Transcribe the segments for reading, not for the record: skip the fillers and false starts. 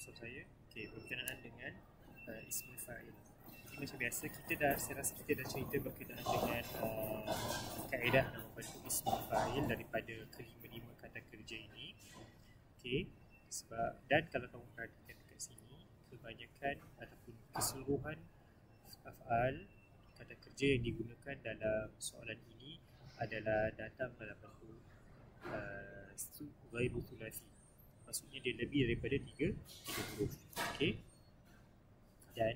maksud saya. Okey, berkenaan dengan ismul fa'il. Jadi macam biasa saya rasa kita dah cerita berkenaan dengan kaedah nama bentuk ismul fa'il daripada kelima-lima kata kerja ini. Okey, sebab dan kalau kamu perhatikan dekat sini, kebanyakan ataupun keseluruhan af'al kata kerja yang digunakan dalam soalan ini adalah datang dalam bentuk ghairu thulathi. Maksudnya dia lebih daripada 3 huruf. Okey. Dan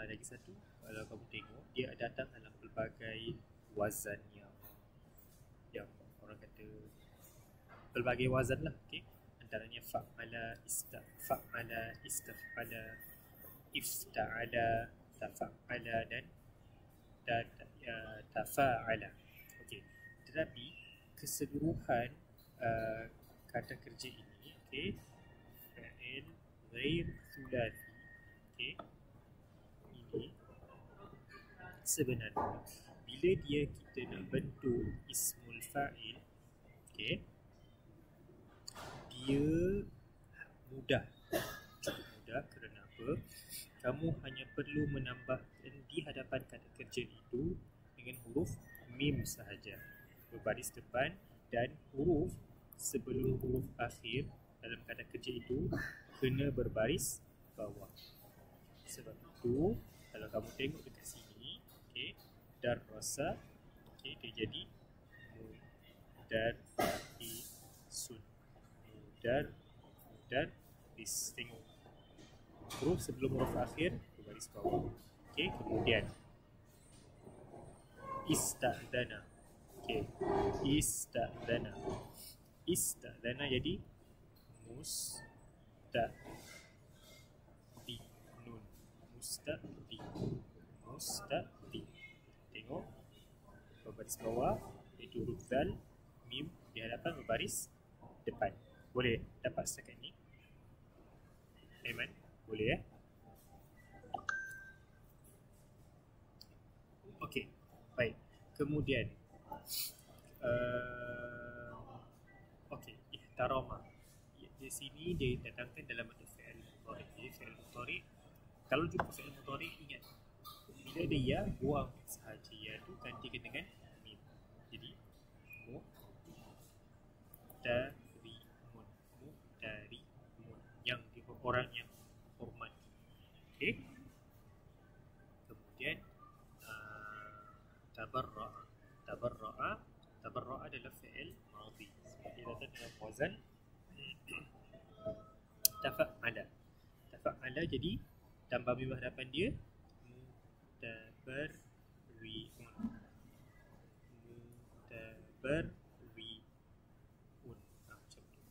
lagi satu, kalau kamu tengok dia datang dalam pelbagai wazan yang orang kata pelbagai wazan lah. Okey. Antaranya fa'ala, fa'ala, istaf'ala, ifta'ala, tafa'ala dan tafa'ala. Okey. Tetapi keseluruhan kata kerja ini, okey, fa'il ghair thulathi, okey, ini sebenarnya bila kita nak bentuk ismul fa'il, okey, dia mudah, cukup mudah. Kerana apa? Kamu hanya perlu menambahkan di hadapan kata kerja itu dengan huruf mim sahaja, berbaris depan, dan huruf sebelum huruf akhir dalam kata kerja itu kena berbaris bawah. Sebab itu kalau kamu tengok dekat sini, okey, darrasa, okey, dia jadi mudarrisun, mudarris. Tengok huruf sebelum huruf akhir berbaris bawah. Okey, kemudian ista'dana. Okey, ista'dana jadi musta'di. Tengok berbaris bawah iaitu huruf zal, mim di hadapan, berbaris depan. Boleh dapat setakat ni? Aiman, boleh ya? Okey, baik. Kemudian okey, ihtarama. Di sini dia datangkan dalam bentuk fi'il mudhari. Jadi fi'il mudhari, kalau jumpa fi'il mudhari, ingat bila ada ya, buang sahaja ya tu, gantikan dengan mim. Jadi muhtarimun, yang orang yang hormat. Okey. Kemudian tabarra'a adalah fi'il madhi. Dia datang dalam wazan tafa'ala, jadi tambah mim hadapan dia mutabarriun. Macam tu.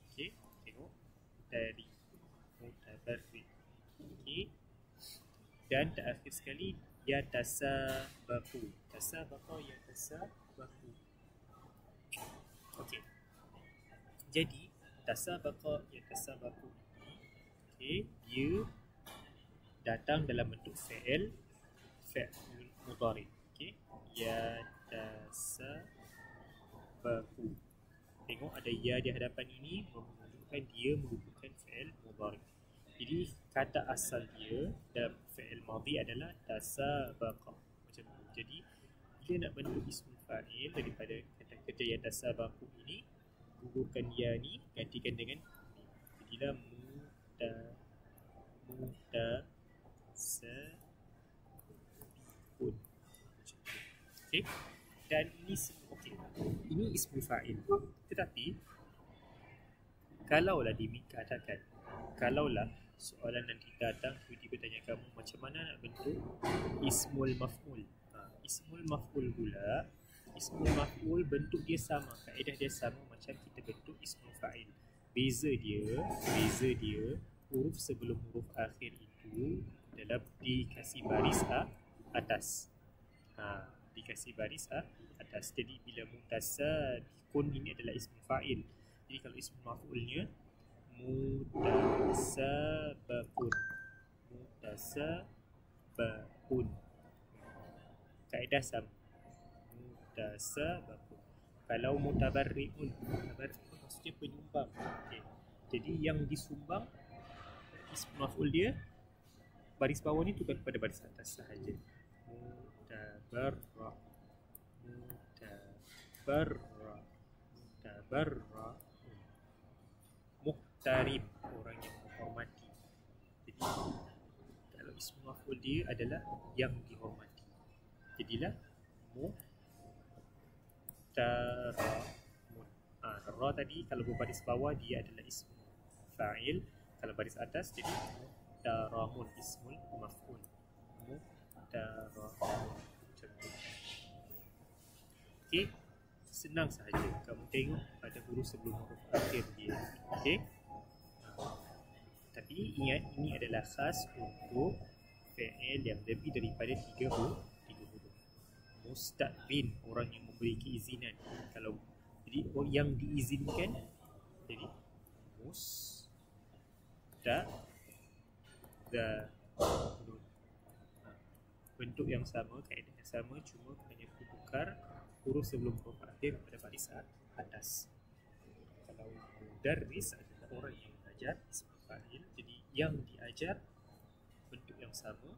Okey, tengok dari mutabarri. Okey. Dan terakhir sekali yatasabaku. Okey. Jadi tasabaqa yatasabaku ini, okey, dia datang dalam bentuk fi'il mudhari. Okey, yatasabaku. Tengok ada ya di hadapan ini menunjukkan dia merupakan fi'il mudhari. Jadi kata asal dia dalam fi'il madhi adalah tasabaqa. Macam tu. Jadi bila nak bentuk ismul fa'il daripada kata kerja yang tasabaku ini, gugurkan ya ni, gantikan dengan mim. Jadilah mutasabihun. Okey. Dan ini okey. Ini ismul fa'il. Tetapi kalaulah dikatakan, kalaulah soalan nanti datang tiba-tiba tanya kamu macam mana nak bentuk ismul maf'ul. Ismul maf'ul pula, ismul maf'ul bentuk dia sama, kaedah dia sama macam kita bentuk ismul fa'il. Beza dia huruf sebelum huruf akhir itu adalah dikasih baris atas. Dikasih baris atas. Jadi bila mutasadikun ini adalah ismul fa'il. Jadi kalau ismul maf'ulnya mutasabakun. Kaedah sama. Mutasabakun. Kalau mutabarri'un maksudnya penyumbang. Okay. Jadi yang disumbang ismul maf'ul dia baris bawah ni tukar pada baris atas sahaja. Mutabarra, mutabarra, mutabarra. Muhtarim, orang yang menghormati. Jadi kalau ismul maf'ul dia adalah yang dihormati, jadilah muhtaramun. Ra tadi kalau berbaris bawah dia adalah ismul fa'il, kalau baris atas jadi muhtaramun, ismul maf'ul. Muhtaramun. Okey, senang sahaja. Kamu tengok ada huruf sebelum huruf akhir dia. Okey. Tapi ingat, ini adalah khas untuk fi'il yang lebih daripada 3 huruf. Musta'zin, orang yang memberi keizinan. Kalau jadi yang diizinkan, jadi musta'zanun. Bentuk yang sama, kaedah yang sama, cuma hanya tukar huruf sebelum huruf akhir pada baris atas. Kalau mudarris adalah orang yang mengajar, ismul fa'il, jadi yang diajar bentuk yang sama.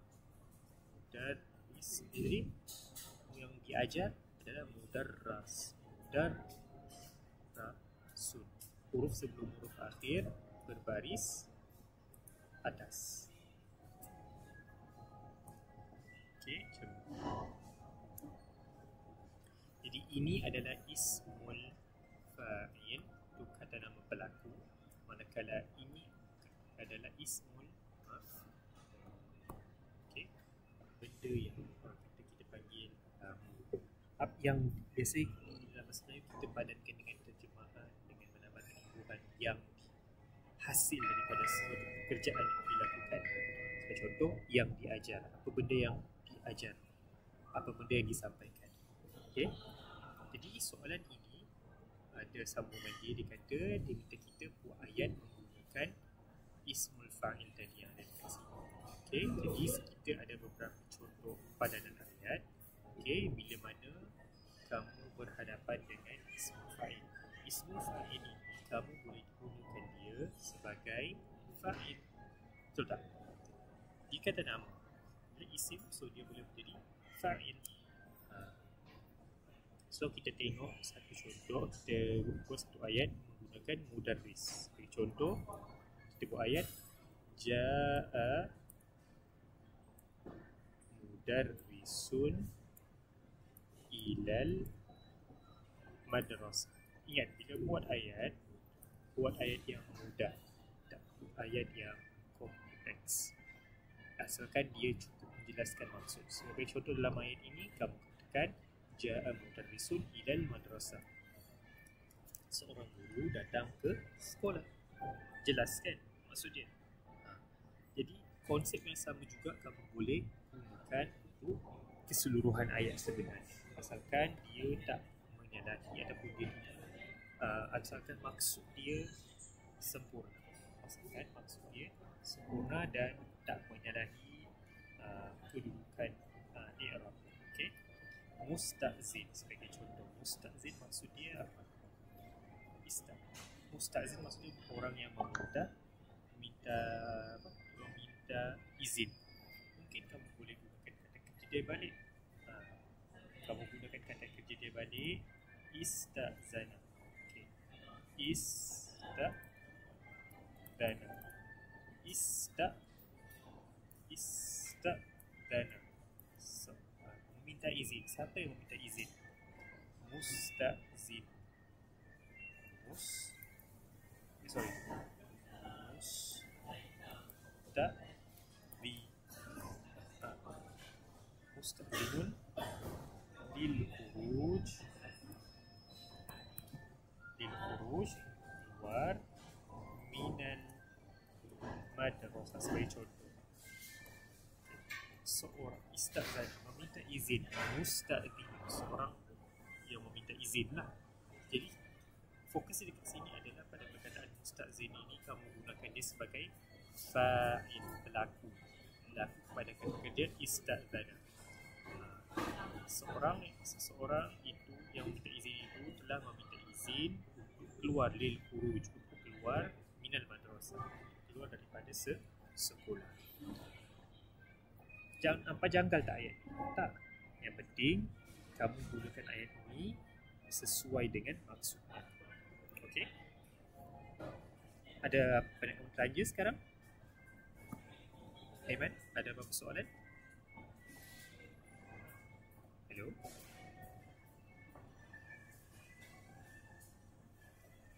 Mudarris, jadi yang diajar adalah mudarras, mudarrasun. Huruf sebelum huruf akhir berbaris atas. Okey, jadi ini adalah ismul fa'il untuk kata nama pelaku, manakala ini adalah ismul maf'ul. Okey, benda yang kita panggil yang biasa dalam bahasa Melayu kita padankan dengan terjemahan, dengan menambahkan himbuhan yang hasil daripada suatu pekerjaan yang dilakukan. Sebagai contoh, yang diajar. Apa benda yang diajar? Apa benda yang disampaikan? Okey. Jadi soalan ini ada sambungan dia. Dia kata dia minta kita buat ayat menggunakan ismul fa'il tadi yang ada dekat sini. Okey, jadi kita ada beberapa contoh padanan ayat. Okey, bila mana kamu berhadapan dengan ismul fa'il. Ismul fa'il ini kamu boleh gunakan dia sebagai fa'il. Betul tak? Dia kata nama. Dia isim, so dia boleh menjadi fa'il. So kita tengok satu contoh. Kita buat satu ayat menggunakan mudarris. Sebagai contoh, kita buat ayat Ja'a mudarrisun ilal madrasah. Ingat, bila buat ayat yang mudah, tak buat ayat yang kompleks, asalkan dia cukup menjelaskan maksud. Sebagai contoh dalam ayat ini, kamu katakan Ja'a mudarrisun ilal madrasah. Seorang guru datang ke sekolah. Jelaskan maksud dia. Jadi konsep yang sama juga kamu boleh gunakan untuk keseluruhan ayat sebenarnya, asalkan dia tak menyalahi ataupun dia asalkan maksud dia sempurna. Asalkan maksud dia sempurna dan tak menyalahi kedudukan i'rab. Okey. Musta'zin sebagai contoh. Musta'zin maksud dia apa? Musta'zin maksudnya orang yang minta izin. Mungkin kamu boleh gunakan kata kerja dia balik. Kamu gunakan kata kerja dia balik, ista'zana. Okey. Ista'zana. Ista'zana. So, meminta izin. Siapa yang meminta izin? Musta'zin. Musta'zinun lil khuruj keluar minal madrasah. Sebagai contoh, seorang ista'zan meminta izin. Musta'zin seorang yang meminta izin lah. Jadi fokus dekat sini adalah pada perkataan musta'zin ini kamu gunakan dia sebagai fa'il, pelaku pada kata kerja ista'zana. Seseorang itu yang meminta izin itu telah meminta izin untuk keluar lil khuruj, untuk keluar minal sekolah. Jangan nampak janggal tak ayat ni? Tak. Yang penting kamu gunakan ayat ini sesuai dengan maksudnya. Okey? Ada apa nak kamu tanya sekarang? Aiman, ada apa soalan? Hello?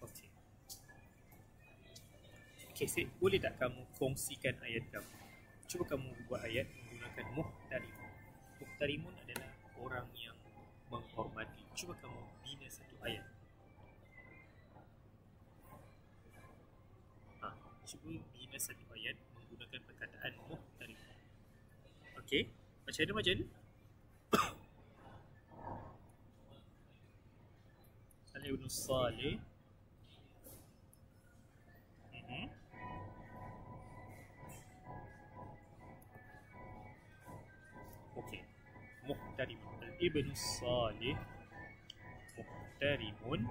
Okey. Okey, boleh tak kamu kongsikan ayat kamu? Cuba kamu buat ayat menggunakan muhtarimun. Muhtarimun adalah orang yang menghormati. Cuba kamu bina satu ayat. Cuba bina satu ayat menggunakan perkataan muhtarimun. Okey, macam mana? Ibn Salih. Okey, muhtarimun. Ibn Salih muhtarimun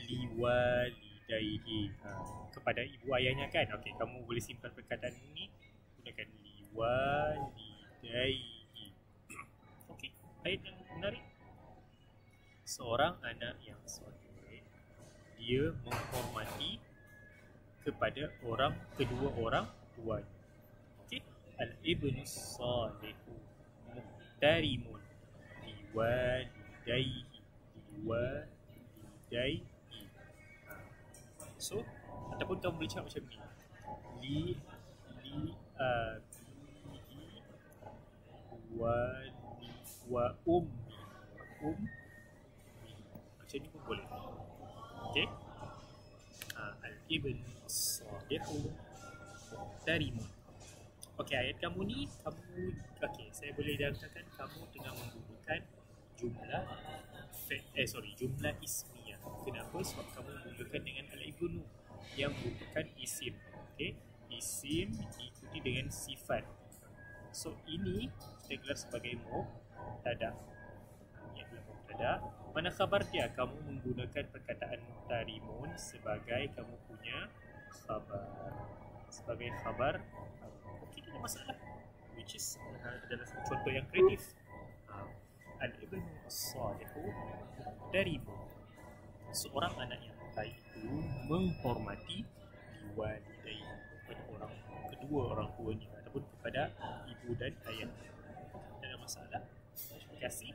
liwalidayhi. Kepada ibu ayahnya kan? Okey, kamu boleh simpan perkataan ini gunakan liwalidayhi. Okey, ayat yang menarik. Seorang anak yang soleh, dia menghormati kepada kedua orang tuanya. Okey, al-ibnu salihu muhtarimun liwalidayhi. So, ataupun kamu boleh cakap macam ni. Abihi wa ummi. Macam ni pun boleh. Okey. Al-ibn as-salihu muhtarimun. Okey, ayat kamu ni okey, saya boleh katakan kamu tengah menggunakan jumlah ismiyah. Kenapa? Sebab kamu menggunakan dengan al-ibnu yang merupakan isim. Okey, isim diikuti dengan sifat. So ini kita gelar sebagai mubtada. Ini adalah mubtada. Mana khabar dia? Kamu menggunakan perkataan muhtarimun sebagai kamu punya khabar. Sebagai khabar. Okey, tidak masalah. Which is adalah contoh yang kreatif. Al-ibnu as-salihu muhtarimun. Seorang anak yang baik itu menghormati liwalidayhi, kepada kedua orang tuanya ataupun kepada ibu dan ayah. Tidak ada masalah. Terima kasih.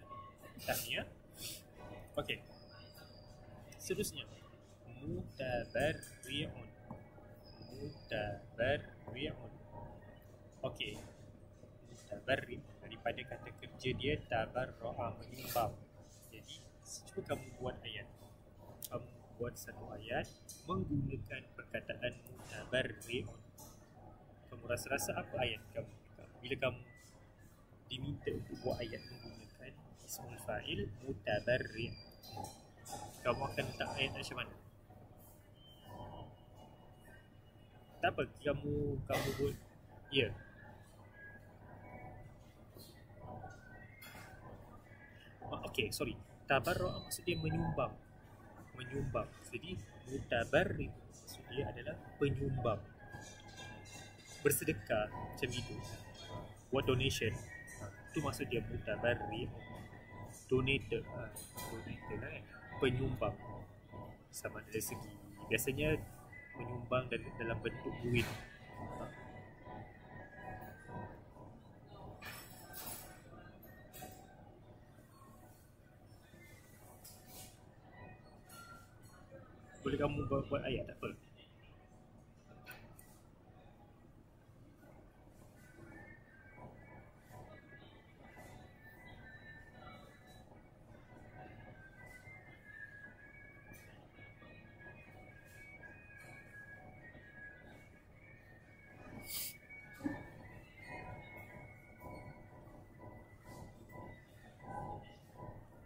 Tahniah. Okey. Seterusnya, mutabarri'un. Okey. Mutabarri' daripada kata kerja dia tabarra'a, menyumbang. Jadi, cuba kamu buat ayat. Kamu buat satu ayat menggunakan perkataan mutabarri'un. Kamu rasa apa ayat kamu? Bila kamu diminta untuk buat ayat menggunakan ismul fa'il mutabarri', kamu akan letak ayat macam mana? Tak apa, kamu buat. Ya. Okey, sorry. Tabarra' maksud dia menyumbang. Jadi mutabarri' maksud dia adalah penyumbang. Bersedekah macam itu. Buat donation. Itu maksud dia mutabarri'. Donator lah kan. Penyumbang. Sama dari segi biasanya menyumbang dalam bentuk duit. Boleh kamu buat ayat, tak apa.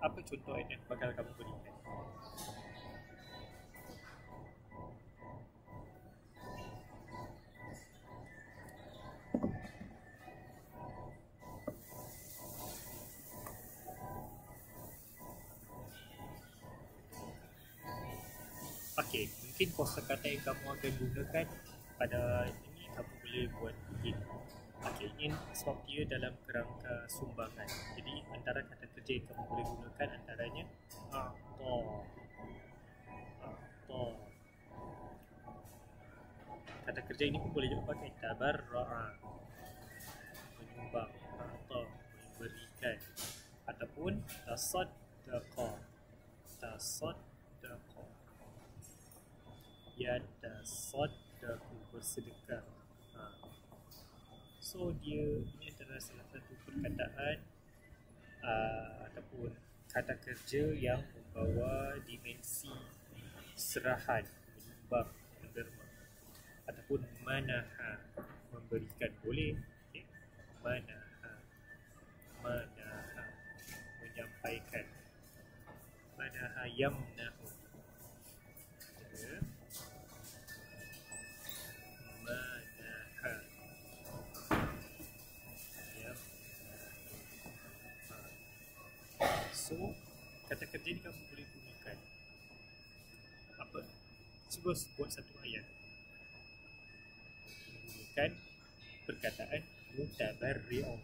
Apa contoh ayat yang bakal kamu berikan? Okey, mungkin kosakata yang kamu akan gunakan pada ini boleh buat in. Okay, in sebab dia dalam kerangka sumbangan. Jadi antara kata kerja yang kamu boleh gunakan antaranya a'ta. Kata kerja ini pun boleh juga pakai tabarra'a, menyumbang, atau memberikan, ataupun tasaddaqa. Yatasaddaqu, bersedekah. So dia ini adalah salah satu perkataan ataupun kata kerja yang membawa dimensi serahan, menyumbang, menderma, ataupun manaha, memberikan boleh. Okay. Manaha, menyampaikan. Manaha yamnahu, manaha yamnahu. So kata kerja ni kamu boleh gunakan apa? Cuba buat satu ayat menggunakan perkataan mutabarri'un.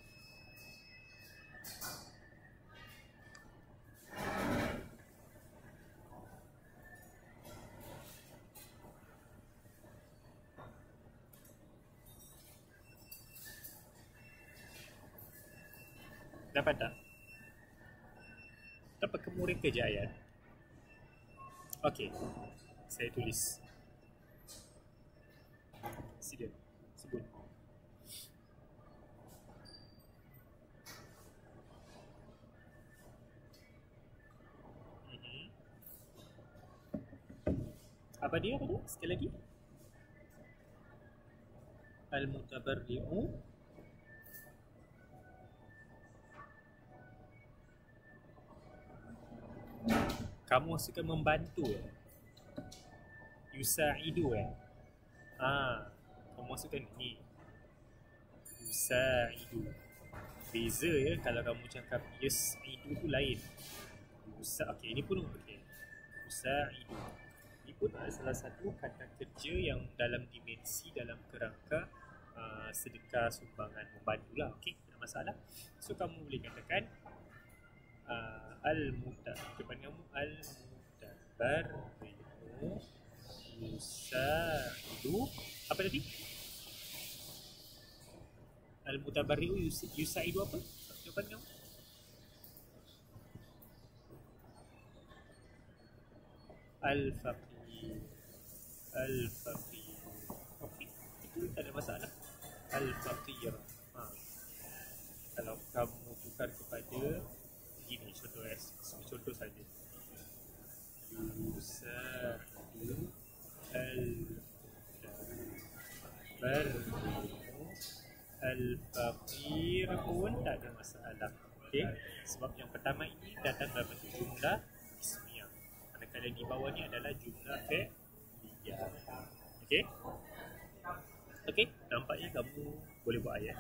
Dapat tak? Dapat kamu reka je ayat. Okey, saya tulis. Sila, sebut. Apa dia? Sekali lagi. Al-mutabarri'u kamu suka membantu. Yusa'idu kamu masukkan ni. Yusa'idu. Beza ya kalau kamu cakap yus'idu tu lain. Okey, ini pun okey. Yusa'idu. Ini pun adalah salah satu kata kerja yang dalam dimensi, dalam kerangka sedekah, sumbangan, membantulah. Okey, tak ada masalah. So kamu boleh katakan depan kamu al-mutabarri'u yusa'idu. Apa tadi? Al-mutabarri'u yusa'idu apa? Depan kamu al-faqir. Okey, itu tak ada masalah. Al-faqir. Kalau kamu tukar kepada gini, contoh saja. Yusa'idu al-faqir pun tak ada masalah. Okey, sebab yang pertama ini datang dalam bentuk jumlah ismiyah, manakala di bawah ni adalah jumlah fi'liyah. Okey, nampaknya kamu boleh buat ayat.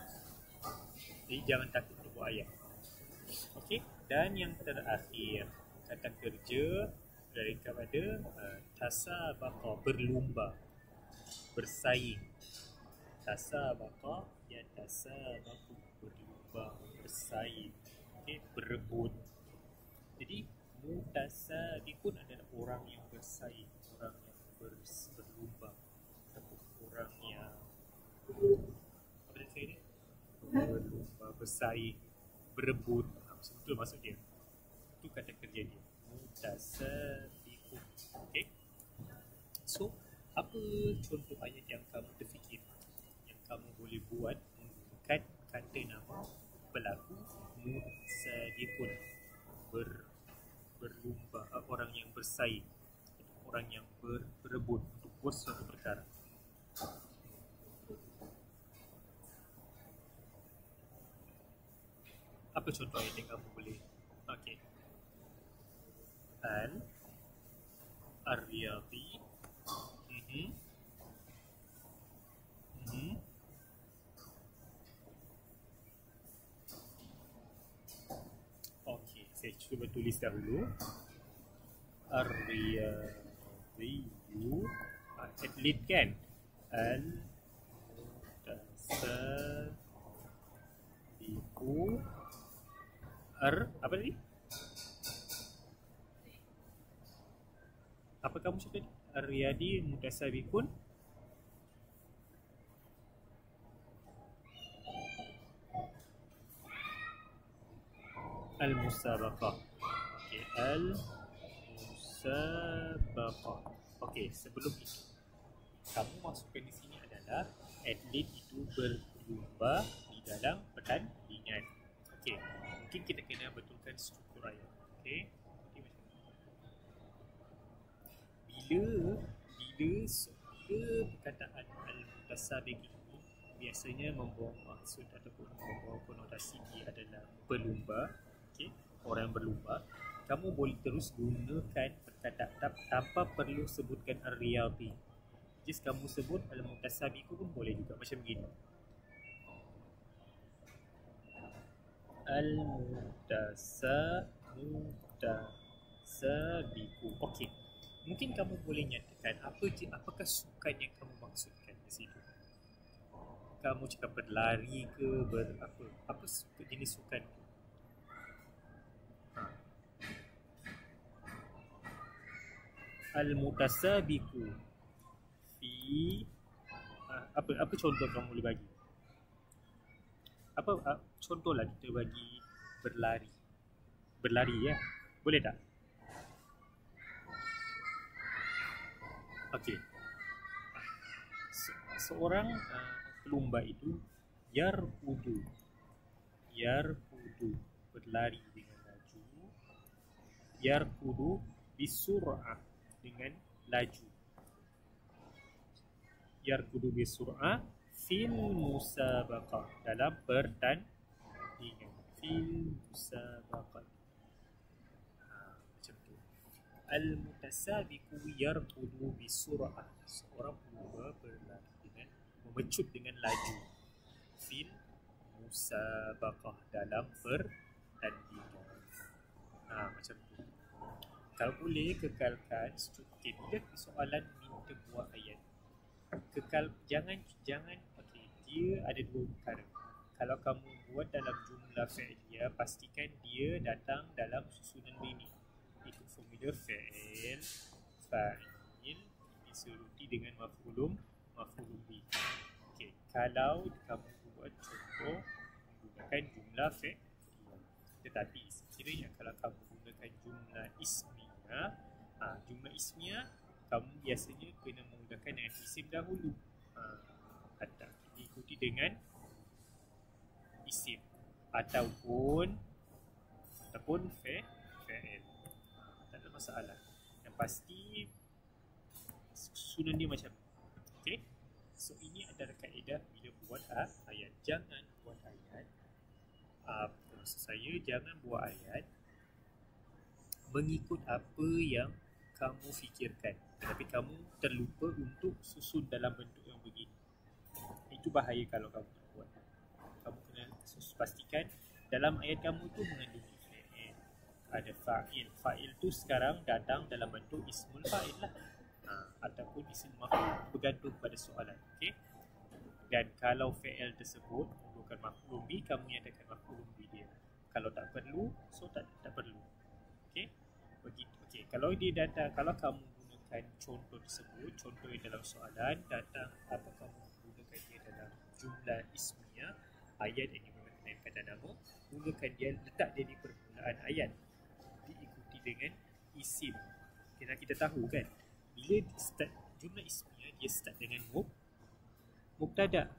Jadi jangan takut untuk buat ayat. Okey, dan yang terakhir, kata kerja dari kepada tasabaqa, berlumba, bersaing. Tasabaqa yatasabaqu, berlumba, bersaing. Okey, berebut. Jadi mutasabiqun adalah orang yang bersaing, orang yang berlumba, ataupun orang yang apa dia saya ni? Berlumba, bersaing, berebut. Betul maksud dia. Itu kata kerja dia. Mutasabiqun. Okey. So, apa contoh ayat yang kamu terfikir yang kamu boleh buat menggunakan kata nama pelaku mutasabiqun, berlumba, orang yang bersaing, orang yang berebut untuk buat suatu perkara. Apa contoh ayat yang kamu boleh? Okey. Ar-Riyadi. Okey, saya cuba tulis dahulu. Ar-Riyadi. Atlet kan? Al-Mutabarri'u. mutasabiqu apa tadi? Apa kamu cakap tadi? Ar-riyadi mutasabiqun al-musabaqah. Okey, al-musabaqah. Okey, sebelum itu kamu masukkan di sini adalah atlet itu berlomba di dalam pertandingan. Okey, mungkin kita kena betulkan struktur ayat. Okey. Bila perkataan al-mutasabiq ini biasanya membawa maksud ataupun membawa konotasi dia adalah berlumba, okey, orang berlumba, kamu boleh terus gunakan perkataan tanpa perlu sebutkan ar-riyadi. Just kamu sebut al-mutasabiq pun boleh juga macam begini. Mutasabiqu. Okey. Mungkin kamu boleh nyatakan apakah sukan yang kamu maksudkan di situ. Kamu cakap berlari ke apa jenis sukan? Al-mutasabiqu fi apa contoh kamu boleh bagi? Contohlah kita bagi berlari ya. Boleh tak? Okey. Seorang pelumba itu yarkudu berlari dengan laju, yarkudu bisur'ah dengan laju, yarkudu bisur'ah fil musabaqah dalam pertandingan, fil musabaqah. Macam tu. Al-mutasabiqu yarkudu bisur'ah, seorang pelumba berlari dengan memecut dengan laju, fil musabaqah dalam pertandingan. Macam tu. Kalau boleh kekalkan struktur. Bila soalan minta buah ayat, jangan okey, dia ada dua perkara. Kalau kamu buat dalam jumlah fi'liyah, pastikan dia datang dalam susunan ini. Itu formula fa'il, fa'il diseruti dengan maf'ulun bi. Okey, kalau kamu buat contoh menggunakan jumlah fi'liyah. Tetapi sekiranya kalau kamu gunakan jumlah ismiyah, jumlah ismiyah kamu biasanya kena menggunakan dengan isim dahulu. Atau diikuti dengan isim ataupun fa'il. Tak ada masalah. Yang pasti susunan dia macam ni. Okey. So ini adalah kaedah bila buat ayat. Jangan buat ayat. Maksud saya jangan buat ayat mengikut apa yang kamu fikirkan, tetapi kamu terlupa untuk susun dalam bentuk yang begini. Itu bahaya kalau kamu tak buat. Kamu kena pastikan dalam ayat kamu tu mengandungi fa'il, ada fa'il. Fa'il tu sekarang datang dalam bentuk ismul fa'il lah, ataupun isim maf'ul, bergantung pada soalan. Okey. Dan kalau fa'il tersebut memerlukan maf'ul bi, kamu nyatakan maf'ul bi dia. Kalau tak perlu, tak perlu. Okey. Begitu. Okey, kalau dia datang, kalau kamu gunakan contoh tersebut, contoh yang dalam soalan datang, apa kamu gunakan dia dalam jumlah ismiyah, ayat yang dimulakan kata nama, gunakan dia, letak dia di permulaan ayat, diikuti dengan isim. Kita tahu kan, bila start jumlah ismiyah, dia start dengan mubtada,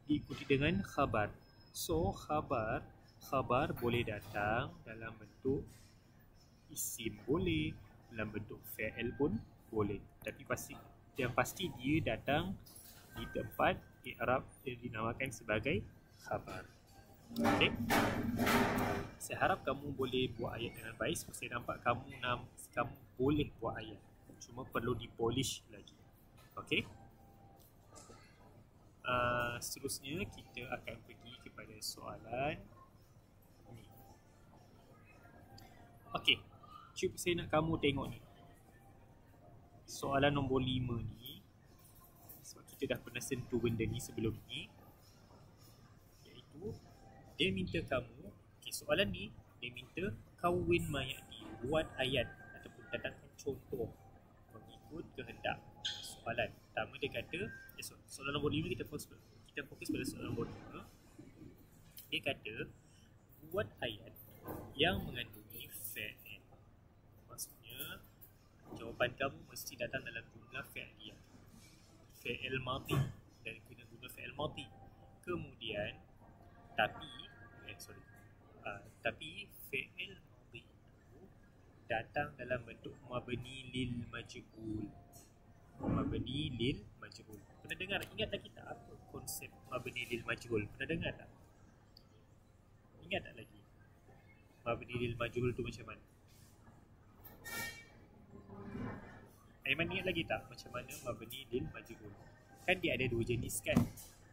diikuti dengan khabar. So khabar boleh datang dalam bentuk isim boleh, dalam bentuk fa'il pun boleh. Tapi yang pasti dia datang di tempat i'rab yang dinamakan sebagai khabar. Okey. Saya harap kamu boleh buat ayat dengan baik. Saya nampak kamu boleh buat ayat. Cuma perlu dipolish lagi. Okey. Seterusnya kita akan pergi kepada soalan ni. Okey. Cuba saya nak kamu tengok ni. Soalan nombor 5 ni, sebab kita kita dah pernah sentuh benda ni sebelum ni, iaitu dia minta kamu, soalan ni dia minta kau win mayati, buat ayat ataupun datangkan contoh mengikut kehendak. Soalan pertama dia kata, soalan nombor 5 kita fokus pada soalan nombor 5. Dia kata buat ayat yang mengandungi fa'il. Maksudnya jawapan kamu mesti datang dalam jumlah fi'liyah, fi'il madhi, dan kena guna fi'il madhi. Kemudian tapi fi'il madhi itu datang dalam bentuk mabni lil majhul. Mabni lil majhul. Pernah dengar, ingat tak kita apa konsep mabni lil majhul? Pernah dengar tak? Ingat tak lagi? Mabni lil majhul tu macam mana? Aiman ingat lagi tak macam mana mabni lil majhul? Kan dia ada dua jenis kan?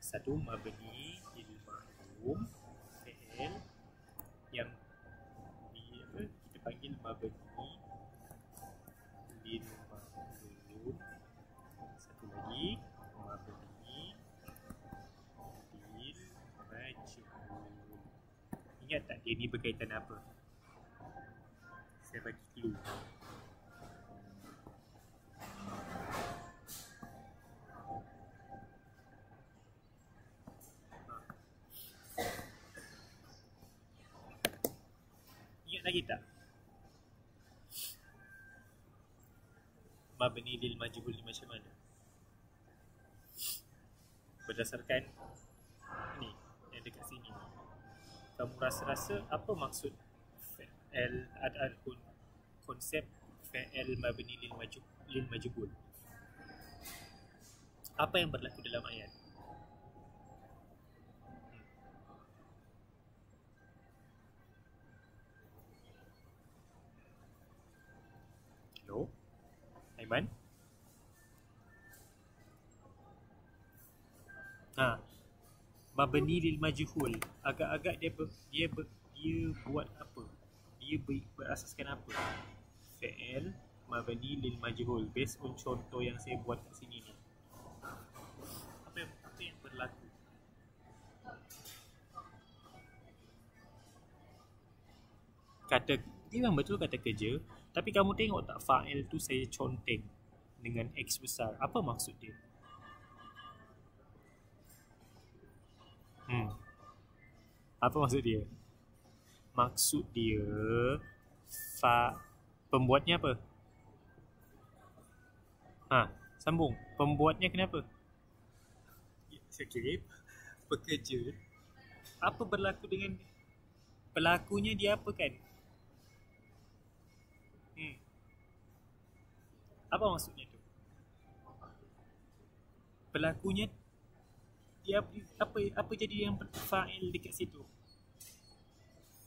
Satu mabni lil ma'lum, fi'il yang kita panggil mabni lil ma'lum. Satu lagi mabni lil majhul. Ingat tak dia ni berkaitan apa? Saya bagi clue. Ingat lagi tak? Mabni lil majhul ni macam mana? Berdasarkan ni yang dekat sini, kamu rasa-rasa apa maksud fi'il ataupun konsep fi'il mabni lil majhul? Apa yang berlaku dalam ayat? Hello? Aiman? Mabni lil majhul agak-agak dia buat apa? Dia berasaskan apa? Fi'il mabni lil majhul based on contoh yang saya buat kat sini ni. Apa yang berlaku? Kata dia memang betul kata kerja, tapi kamu tengok tak fa'il tu saya conteng dengan X besar. Apa maksud dia? Apa maksud dia? Maksud dia pembuatnya apa? Sambung. Pembuatnya kenapa? Okay. Pekerja. Apa berlaku dengan pelakunya dia apa kan? Apa maksudnya tu? Pelakunya dia apa jadi yang fa'il dekat situ?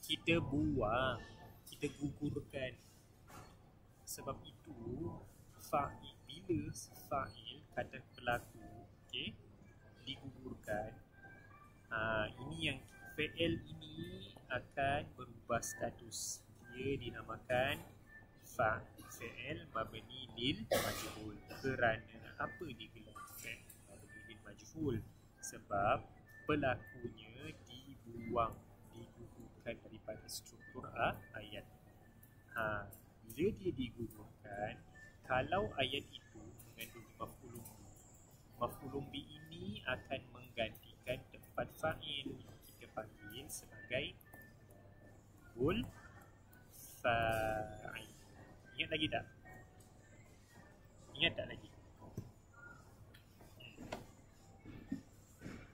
Kita buang, kita gugurkan. Sebab itu bila fa'il kata pelaku, okey, digugurkan, ini yang fi'il ini akan berubah status. Dia dinamakan fi'il mabni lil majhul. Kerana apa digelar fi'il mabni lil majhul? Sebab pelakunya dibuang, digugurkan daripada struktur ayat. Bila dia digugurkan, kalau ayat itu mengandungi maf'ulun bi ini akan menggantikan tempat fa'il. Kita panggil sebagai maf'ul fa'il. Ingat lagi tak? Ingat tak lagi?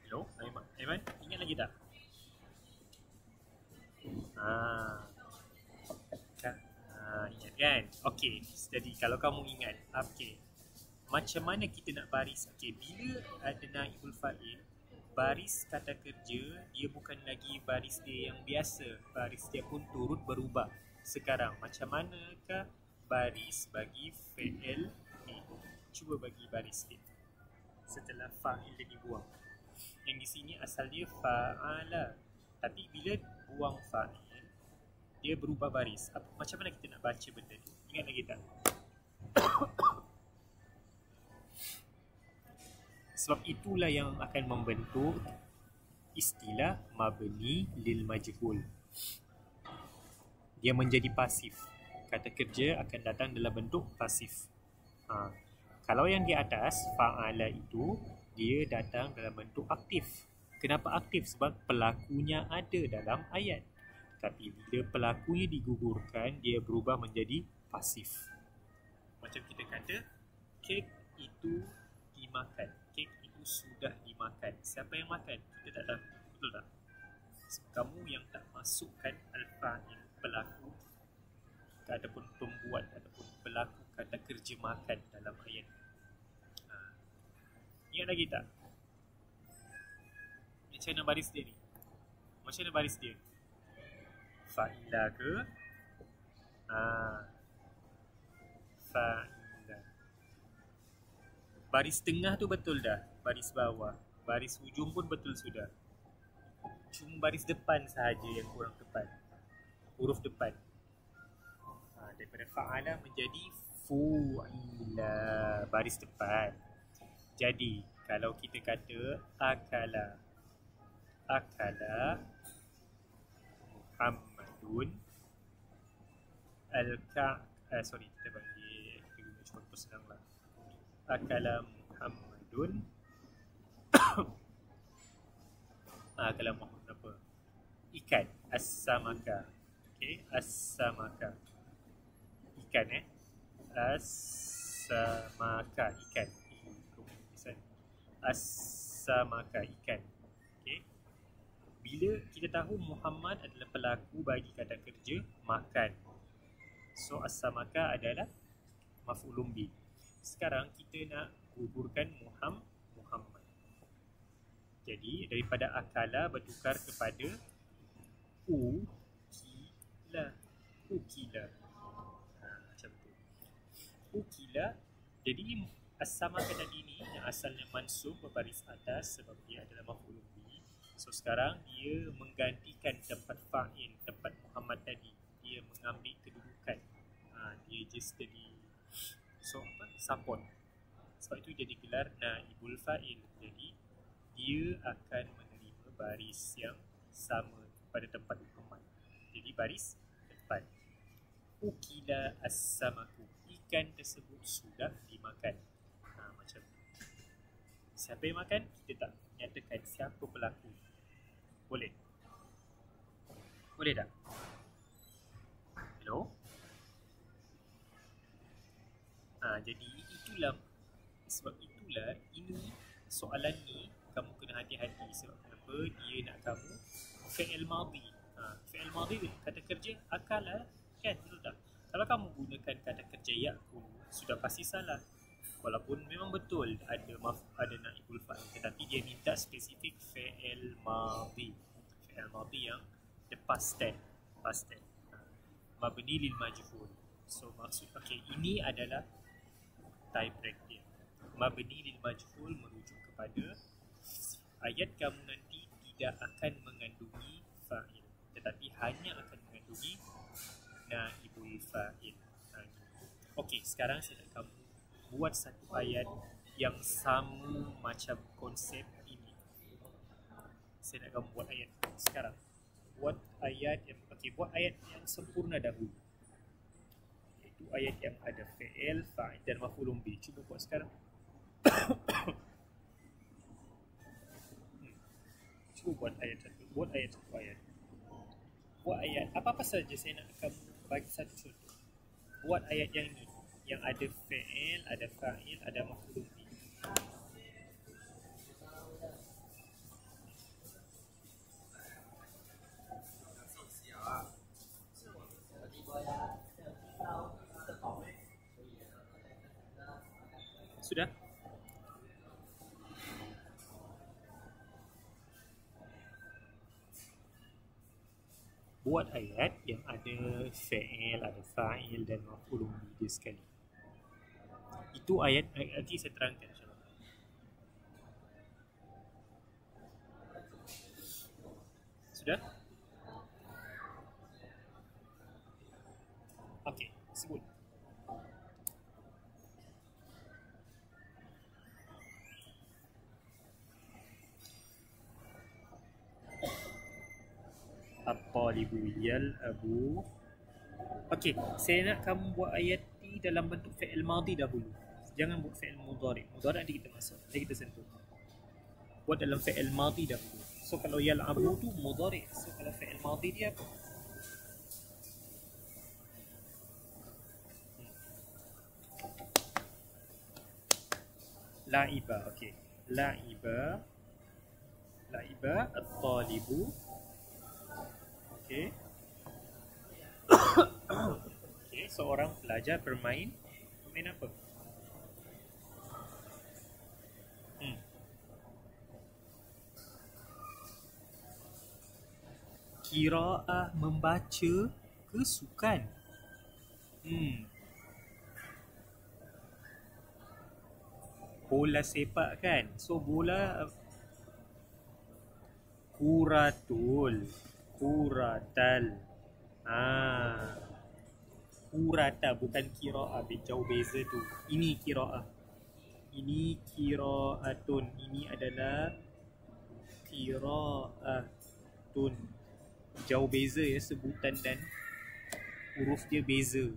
Hello? Aiman? Ingat lagi tak? Ingat kan? Okey, jadi kalau kamu ingat, okey, macam mana kita nak baris? Okey, bila ada naibul fa'il, baris kata kerja dia bukan lagi baris dia yang biasa. Baris dia pun turut berubah. Sekarang macam manakah baris bagi fi'il ni? Cuba bagi baris dia setelah fa'il dia dibuang. Yang di sini asal dia fa'ala, tapi bila buang fa'il dia berubah baris. Macam mana kita nak baca benda tu? Ingat lagi tak? Sebab itulah yang akan membentuk istilah mabni lil majhul. Dia menjadi pasif. Kata kerja akan datang dalam bentuk pasif. Kalau yang di atas, fa'ala itu, dia datang dalam bentuk aktif. Kenapa aktif? Sebab pelakunya ada dalam ayat. Tapi bila pelakunya digugurkan, dia berubah menjadi pasif. Macam kita kata, kek itu dimakan. Kek itu sudah dimakan. Siapa yang makan? Kita tak tahu. Betul tak? So, kamu yang tak masukkan al-fa'il, pelaku ataupun pembuat ataupun pelaku kata kerja makan dalam ayat. Ingat lagi tak? Macam mana baris dia ni? Macam mana baris dia? Fa'ila ke? Fa'ila. Baris tengah tu betul dah. Baris bawah. Baris hujung pun betul sudah. Cuma baris depan sahaja yang kurang tepat. Huruf depan. Daripada fa'ala menjadi fu'ila. Baris depan. Jadi, kalau kita kata akala Muhammadun kita bagi guna contoh senang lah. Akala Muhammadun akala Muhammad apa? Ikan. As-samaka. Okay, as-samaka. Ikan as-samaka, ikan. As-samaka, ikan. Okay. Bila kita tahu Muhammad adalah pelaku bagi kata kerja makan, so as-samaka adalah maf'ulun bih. Sekarang kita nak gugurkan Muhammad. Jadi daripada akala bertukar kepada ukila. Macam tu. Ukila. Jadi as-samaka tadi ni yang asalnya mansub berbaris atas sebab dia adalah maf'ulun bih. So sekarang dia menggantikan tempat fa'il, tempat Muhammad tadi. Dia mengambil kedudukan. Dia just jadi support. Sebab itu dia digelar naibul fa'il. Jadi dia akan menerima baris yang sama pada tempat Muhammad. Jadi baris depan. Ukila as-samaku. Ikan tersebut sudah dimakan. Macam siapa yang makan? Kita tak nyatakan siapa pelaku. Boleh? Boleh tak? Hello? Jadi sebab itulah ini soalan ni kamu kena hati-hati. Sebab kenapa dia nak kamu fi'il madhi. Fi'il madhi kata kerja akala, kan? Betul tak? Kalau kamu gunakan kata kerja ya'kul, sudah pasti salah. Walaupun memang betul ada naibul fa'il, tetapi dia minta spesifik fi'il madhi. Fi'il madhi yang the past tense. Mabni lil majhul. So maksud ini adalah tie break dia. Mabni lil majhul merujuk kepada ayat kamu nanti tidak akan mengandungi fa'il, tetapi hanya akan mengandungi naibul fa'il. Okey, sekarang saya nak kamu buat satu ayat yang sama macam konsep ini. Saya nak kamu buat ayat sekarang. Buat ayat yang sempurna dahulu. Iaitu ayat yang ada fi'il, fa'il dan maf'ulun bih. Cuba buat sekarang. Cuba buat ayat satu. Buat ayat. Apa-apa saja saya nak kamu bagi satu contoh. Buat ayat yang ini. Yang ada fi'il, ada fa'il, ada maf'ulun bih. Sudah? Buat ayat yang ada fi'il, ada fa'il dan maf'ulun bih dia sekali. Itu ayat nanti saya terangkan insya-Allah. Sudah? Okey, sebut. At-talibu yal'abu. Okey, saya nak kamu buat ayat ni dalam bentuk fi'il madhi dahulu. Jangan buat fi'il mudhari'. Mudhari' nanti kita masuk, nanti kita sentuh. Buat dalam fi'il madhi dahulu. So kalau yal'abu tu mudhari'. So kalau fi'il madhi dia apa? La'iba, okey. La'iba at-talibu. Okey. Okey, seorang pelajar bermain. Bermain apa? Qiraah membaca ke sukan? Bola sepak kan? So bola kuratal. Kurata bukan qiraah, jauh beza tu. Ini qiraah. Ini qiraatun. Ini adalah qiraatun. Jauh beza ya, sebutan dan huruf dia beza.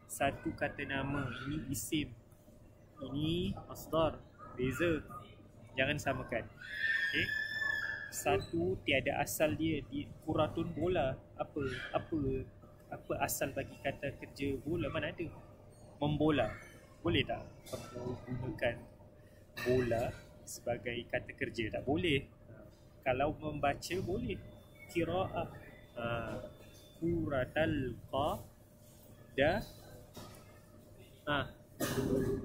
Satu kata nama, ini isim, ini masdar, beza. Jangan samakan. Okey. Satu tiada asal dia, kuratun bola. Apa asal bagi kata kerja bola? Mana ada? Membola. Boleh tak kamu gunakan bola sebagai kata kerja? Tak boleh. Kalau membaca boleh. Qiraah. Kuratal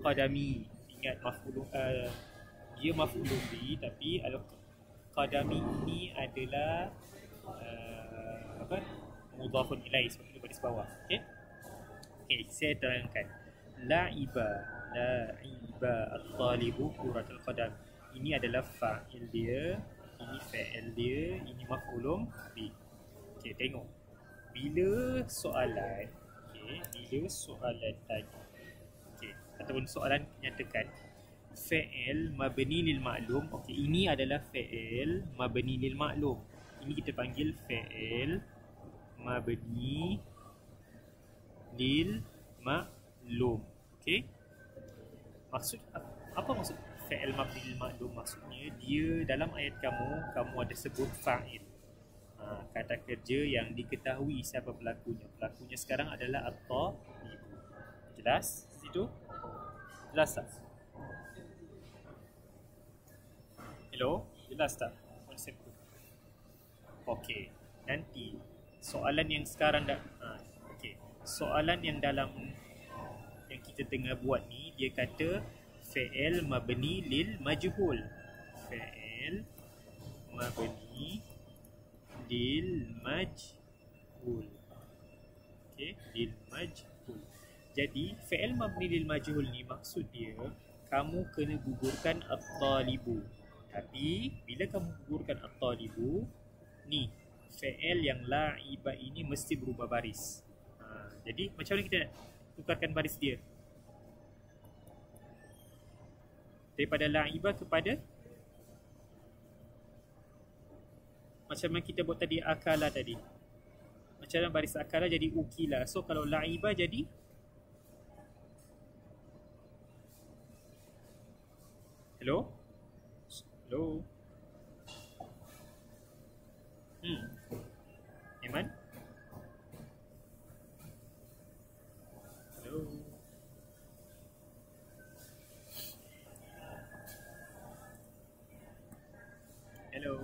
qadami. Ingat maf'ulun, dia maf'ulun bi, tapi al-qadami ini adalah mudhafun ilaih, sebab itu baris bawah. Okey. Okey, saya terangkan. La'iba at-talibu kuratal qadam. Ini adalah fa'il dia, ini fa'il dia, ini maf'ulun bi. Okey, tengok. Bila soalan tanya, okey, ataupun soalan nyatakan fa'il mabni lil ma'lum. Okey, ini adalah fa'il mabni lil ma'lum. Ini kita panggil fa'il mabni lil ma'lum. Okey. Apa maksud fa'il mabni lil ma'lum? Maksudnya dia dalam ayat kamu ada sebut fa'il. Kata kerja yang diketahui siapa pelakunya. Pelakunya sekarang adalah at-talibu. Jelas situ? Jelas tak? Hello? Jelas tak konsep tu? Okey. Nanti soalan yang sekarang okey. Soalan yang dalam yang kita tengah buat ni, dia kata fa'il mabni lil majhul. Fa'il mabni lil majhul. Okey, lil majhul. Jadi fa'il mabni lil majhul ni maksud dia kamu kena gugurkan at-talibu. Tapi bila kamu gugurkan at-talibu ni, fa'il yang la'iba ini mesti berubah baris. Jadi macam mana kita nak tukarkan baris dia? Daripada la'iba kepada, macam mana kita buat tadi akala tadi. Macam mana baris akala jadi ukila. So kalau la'iba jadi hello? Iman? Hello? Hello?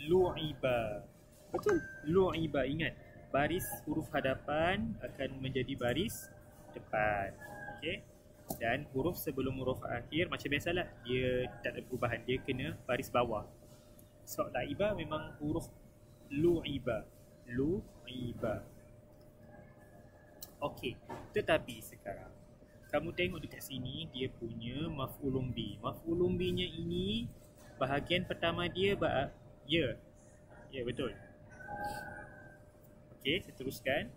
Lu'iba. Betul? Lu'iba. Ingat, baris huruf hadapan akan menjadi baris depan. Okey? Dan huruf sebelum huruf akhir macam biasalah, dia tak ada perubahan, dia kena baris bawah. Sebab la'iba memang huruf lu'iba. Okey, tetapi sekarang kamu tengok dekat sini, dia punya maf'ulun bi. Maf'ulun bi nya ini bahagian pertama dia ya. Ya, betul. Okey, saya teruskan.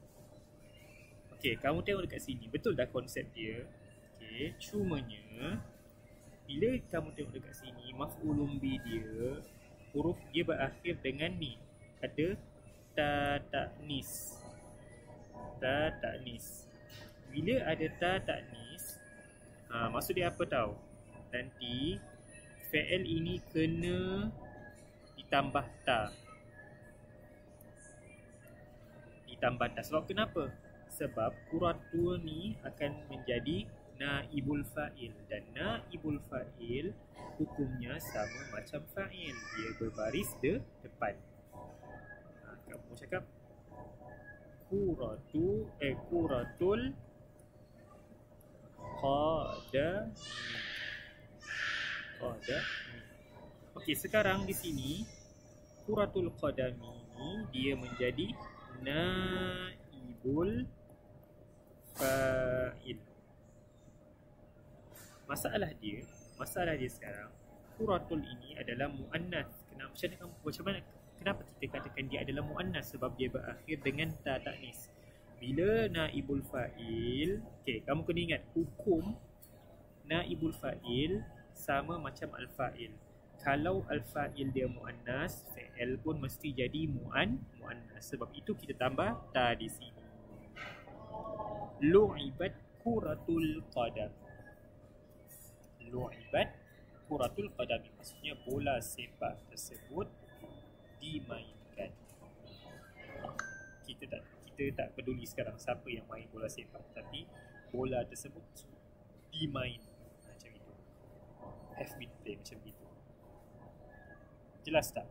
Okey, kamu tengok dekat sini, betul dah konsep dia. Okey, cumanya bila kamu tengok dekat sini, maf'ulun bi dia huruf dia berakhir dengan ni. Ada ta ta'nis. Ta ta'nis. Bila ada ta ta'nis, maksud dia apa tahu? Nanti fi'il ini kena ditambah ta. Ditambah ta. Sebab kenapa? Sebab kuratu ni akan menjadi naibul fa'il, dan naibul fa'il hukumnya sama macam fa'il, dia berbaris depan. Kamu cakap kuratul qadami. Okey, sekarang di sini kuratul qadami ni dia menjadi naibul fa'il. Masalah dia sekarang, kuratul ini adalah muannas. Kenapa kita katakan dia adalah muannas? Sebab dia berakhir dengan ta ta'nis. Bila naibul fa'il, okey, kamu kena ingat hukum naibul fa'il sama macam al-fa'il. Kalau al-fa'il dia muannas, fi'il pun mesti jadi muannas. Sebab itu kita tambah ta di sini. Lu'ibat kuratul qadam. Lu'ibat kuratul qadam, maksudnya bola sepak tersebut dimainkan. Kita tak peduli sekarang siapa yang main bola sepak, tapi bola tersebut dimain macam itu. Have been play macam itu. Jelas tak?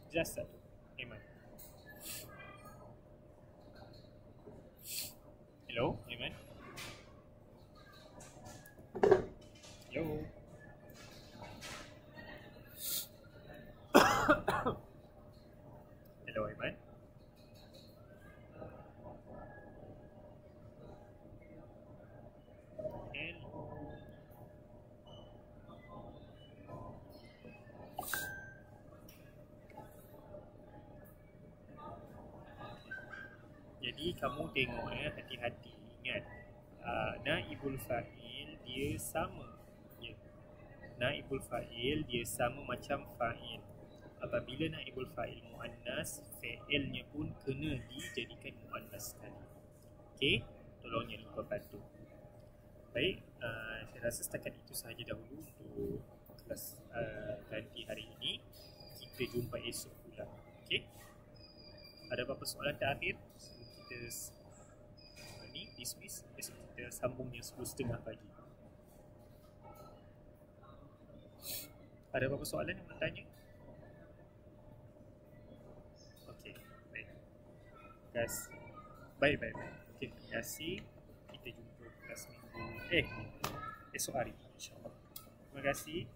Jelas tak tu? Aiman? Hello, Aiman? Hello? Hello, Aiman? Hello? Jadi kamu tengok hati-hati, ingat naibul fa'il dia sama. Naibul fa'il dia sama macam fa'il. Apabila naibul fa'il muannas, fi'ilnya pun kena dijadikan muannas sekali. Okey, tolong jangan lupa bantu. Baik, saya rasa setakat itu sahaja dahulu untuk kelas ganti hari ini. Kita jumpa esok pula. Okey. Ada apa-apa soalan terakhir? Sebelum kita dismiss, esok kita sambung yang 10.30 pagi. Ada apa-apa soalan yang nak tanya? Okey, baik. Guys, baik. Okey, terima kasih. Kita jumpa kelas minggu esok hari, insya-Allah. Terima kasih.